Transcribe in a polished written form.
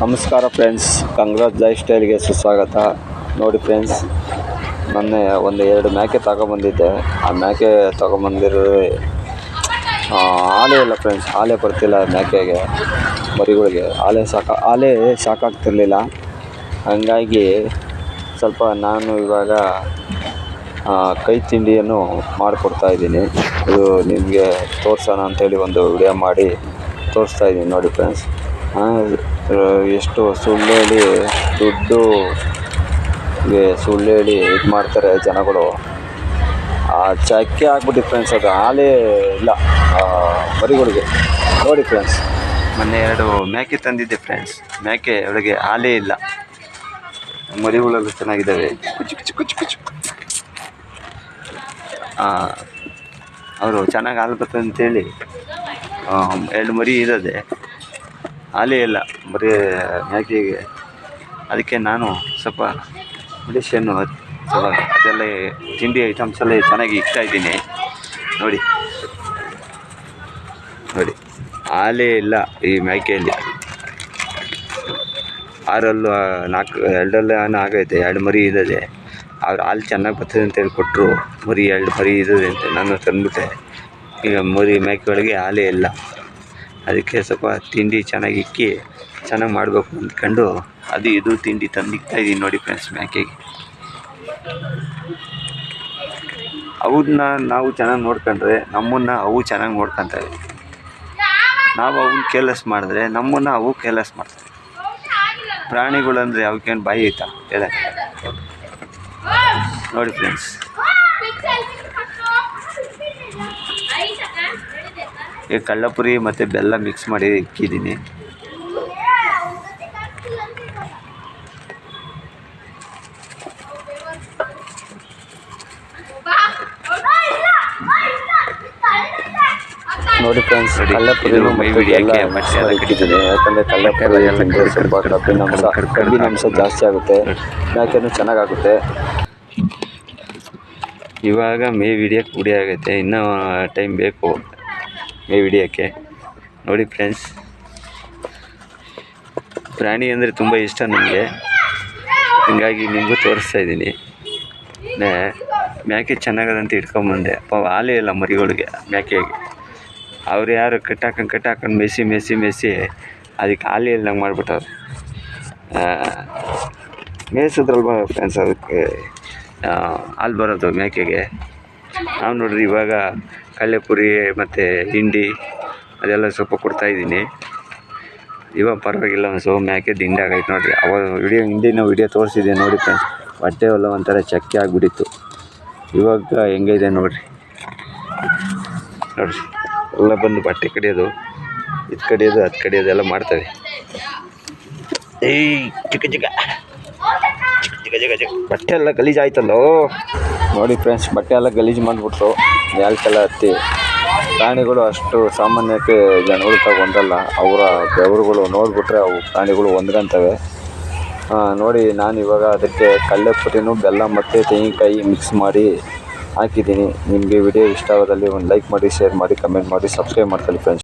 ನಮಸ್ಕಾರ friends, ಕಂಗ್ರಾಜ್ life ಸ್ಟೈಲ್ಗೆ ಸುಸ್ವಾಗತ. ನೋಡಿ ಫ್ರೆಂಡ್ಸ್, ಮೊನ್ನೆ ಎರಡು ಮೇಕೆ ತಗೊಂಬಂದಿದ್ದೆ. ಆ ಮೇಕೆ ತಗೊಂಬಂದಿರೋ ಹಾಲೇ ಇಲ್ಲ ಫ್ರೆಂಡ್ಸ್, ಹಾಲೇ ಬರ್ತಿಲ್ಲ ಮೇಕೆಗೆ, ಮರಿಗಳಿಗೆ ಹಾಲೇ ಸಾಕಾಗ್ತಿರ್ಲಿಲ್ಲ. ಹಂಗಾಗಿ ಸ್ವಲ್ಪ ನಾನು ಇವಾಗ ಕೈ ತಿಂಡಿಯನ್ನು ಮಾಡಿಕೊಡ್ತಾಯಿದ್ದೀನಿ. ಇದು ನಿಮಗೆ ತೋರಿಸೋಣ ಅಂಥೇಳಿ ಒಂದು ವಿಡಿಯೋ ಮಾಡಿ ತೋರಿಸ್ತಾಯಿದ್ದೀನಿ. ನೋಡಿ ಫ್ರೆಂಡ್ಸ್, ಎಷ್ಟು ಸುಳ್ಳು ಹೇಳಿ ಸುಳ್ಳು ಹೇಳಿ ಇದು ಮಾಡ್ತಾರೆ ಜನಗಳು. ಚಕ್ಕೆ ಆಗ್ಬಿಟ್ಟು ಫ್ರೆಂಡ್ಸ್, ಅದು ಹಾಲೇ ಇಲ್ಲ ಮರಿಗಳಿಗೆ. ನೋಡಿ ಫ್ರೆಂಡ್ಸ್, ಮೊನ್ನೆ 2 ಮೇಕೆ ತಂದಿದ್ದೆ ಫ್ರೆಂಡ್ಸ್, ಮೇಕೆ ಒಳಗೆ ಹಾಲೇ ಇಲ್ಲ. ಮರಿಗಳೆಲ್ಲ ಚೆನ್ನಾಗಿದ್ದಾವೆ. ಅವರು ಚೆನ್ನಾಗಿ ಹಾಲು ಬರ್ತದೆ ಅಂತೇಳಿ 2 ಮರಿ ಇರೋದೆ, ಹಾಲೇ ಇಲ್ಲ ಬರೀ ಮೇಕೆಗೆ. ಅದಕ್ಕೆ ನಾನು ಸ್ವಲ್ಪ ಮೆಡಿಷನ್ನು ಸ್ವಲ್ಪ ಅದೆಲ್ಲ ತಿಂಡಿ ಐಟಮ್ಸ್ ಎಲ್ಲ ಚೆನ್ನಾಗಿ ಇಡ್ತಾಯಿದ್ದೀನಿ. ನೋಡಿ ಹಾಲೇ ಇಲ್ಲ ಈ ಮೇಕೆಯಲ್ಲಿ. 2 ಆಗೈತೆ, 2 ಮರಿ ಇದ್ದದೆ. ಅವ್ರು ಹಾಲು ಚೆನ್ನಾಗಿ ಬರ್ತದೆ ಅಂತೇಳಿ ಕೊಟ್ಟರು. 2 ಮರಿ ಇದ್ದದೆ ಅಂತ ನಾನು ತಂದುಬಿಟ್ಟೆ. ಈಗ ಮೇಕೆ ಒಳಗೆ ಹಾಲೇ ಇಲ್ಲ. ಅದಕ್ಕೆ ಸ್ವಲ್ಪ ತಿಂಡಿ ಚೆನ್ನಾಗಿ ಚೆನ್ನಾಗಿ ಮಾಡಬೇಕು ಅಂದ್ಕೊಂಡು ಅದು ಇದು ತಿಂಡಿ ತಂದಿಕ್ತಾಯಿದ್ದೀನಿ. ನೋಡಿ ಫ್ರೆಂಡ್ಸ್, ಮೇಕೆಗೆ ಅವನ್ನ ನಾವು ಚೆನ್ನಾಗಿ ನೋಡ್ಕೊಂಡ್ರೆ ನಮ್ಮನ್ನು ಅವು ಚೆನ್ನಾಗಿ ನೋಡ್ಕೊತವೆ. ನಾವು ಅವನ್ನ ಕೇರ್ಲೆಸ್ ಮಾಡಿದ್ರೆ ನಮ್ಮನ್ನು ಅವು ಕೇರ್ಲೆಸ್ ಮಾಡ್ತವೆ. ಪ್ರಾಣಿಗಳಂದರೆ ಅವಕ್ಕೇನು ಬಾಯಿ ಐತಾ ಹೇಳಕ್ಕೆ? ನೋಡಿ ಫ್ರೆಂಡ್ಸ್, ಈಗ ಕಳ್ಳಪುರಿ ಮತ್ತು ಬೆಲ್ಲ ಮಿಕ್ಸ್ ಮಾಡಿ ಇಕ್ಕಿದ್ದೀನಿ. ನೋಡಿ ಫ್ರೆಂಡ್ಸ್, ಕಳ್ಳಪುರಿನೂ ಇಕ್ಕಿದ್ದೀನಿ. ಯಾಕಂದರೆ ಕಳ್ಳಪುರಿ ಸ್ವಲ್ಪ ಕಬ್ಬಿನಾಂಶ ಜಾಸ್ತಿ ಆಗುತ್ತೆ, ಮೇಕೆನೂ ಚೆನ್ನಾಗಾಗುತ್ತೆ. ಇವಾಗ ಹಿಡಿಯೋಕ್ಕೆ ಗುಡಿ ಆಗೈತೆ, ಇನ್ನೂ ಟೈಮ್ ಬೇಕು ಹಿಡಿಯೋಕ್ಕೆ. ನೋಡಿ ಫ್ರೆಂಡ್ಸ್, ಪ್ರಾಣಿ ಅಂದರೆ ತುಂಬ ಇಷ್ಟ ನನಗೆ, ಹೀಗಾಗಿ ನಿಮಗೂ ತೋರಿಸ್ತಾಯಿದ್ದೀನಿ. ಮೇಕೆ ಚೆನ್ನಾಗದಂತ ಇಟ್ಕೊಂಬಂದೆ. ಹಾಲೇ ಇಲ್ಲ ಮರಿಗಳಿಗೆ, ಮೇಕೆಗೆ. ಅವ್ರು ಯಾರು ಕಟ್ಟಾಕೊಂಡು ಮೆಸಿ ಅದಕ್ಕೆ ಹಾಲೇ ಇಲ್ದಂಗೆ ಮಾಡಿಬಿಟ್ಟವ್ರೆ. ಮೇಯಿಸಿದ್ರಲ್ವ ಫ್ರೆಂಡ್ಸ್, ಅದಕ್ಕೆ ಹಾಲು ಬರೋದು ಮೇಕೆಗೆ. ನಾವು ನೋಡ್ರಿ ಇವಾಗ ಕಳ್ಳೆಪುರಿ ಮತ್ತು ಹಿಂಡಿ ಅದೆಲ್ಲ ಸ್ವಲ್ಪ ಕೊಡ್ತಾಯಿದ್ದೀನಿ. ಇವಾಗ ಪರವಾಗಿಲ್ಲ, ಒಂದು ಮೇಕೆ ದಿಂಡಾಗೈತೆ ನೋಡಿರಿ. ಅವಾಗ ಹಿಂದಿನ ತೋರಿಸಿದೆ ನೋಡಿ ಫ್ರೆಂಡ್ಸ್, ಹೊಟ್ಟೆ ಎಲ್ಲ ಒಂಥರ ಚಕ್ಕೆ ಆಗಿಬಿಟ್ಟಿತ್ತು. ಇವಾಗ ಹೆಂಗಿದೆ ನೋಡಿರಿ ಎಲ್ಲ ಬಂದು ಬಟ್ಟೆ ಕಡಿಯೋದು, ಇದು ಕಡಿಯೋದು, ಅದು ಕಡಿಯೋದು ಎಲ್ಲ ಮಾಡ್ತವೆ. ಚಿಕ್ಕ ಬಟ್ಟೆ ಎಲ್ಲ ಗಲೀಜಾಯ್ತಲ್ಲೋ. ನೋಡಿ ಫ್ರೆಂಡ್ಸ್, ಬಟ್ಟೆ ಎಲ್ಲ ಗಲೀಜು ಮಾಡಿಬಿಟ್ರು ಮ್ಯಾಲ್ಕೆಲ್ಲ ಹತ್ತಿ. ಪ್ರಾಣಿಗಳು ಅಷ್ಟು ಸಾಮಾನ್ಯಕ್ಕೆ ಜನಗಳು ಹೊಂದಲ್ಲ. ಅವರ ಬೆವರುಗಳು ನೋಡಿಬಿಟ್ರೆ ಅವು ಪ್ರಾಣಿಗಳು ಹೊಂದ್ಕೊಂತವೆ. ನೋಡಿ, ನಾನು ಇವಾಗ ಅದಕ್ಕೆ ಕಳ್ಳೆಪುರಿನೂ ಬೆಲ್ಲ ಮತ್ತು ತೆಂಗಿನಕಾಯಿ ಮಿಕ್ಸ್ ಮಾಡಿ ಹಾಕಿದ್ದೀನಿ. ನಿಮಗೆ ವಿಡಿಯೋ ಇಷ್ಟ ಆದಲ್ಲಿ ಒಂದು ಲೈಕ್ ಮಾಡಿ, ಶೇರ್ ಮಾಡಿ, ಕಮೆಂಟ್ ಮಾಡಿ, ಸಬ್ಸ್ಕ್ರೈಬ್ ಮಾಡ್ಕೊಳ್ಳಿ ಫ್ರೆಂಡ್ಸ್.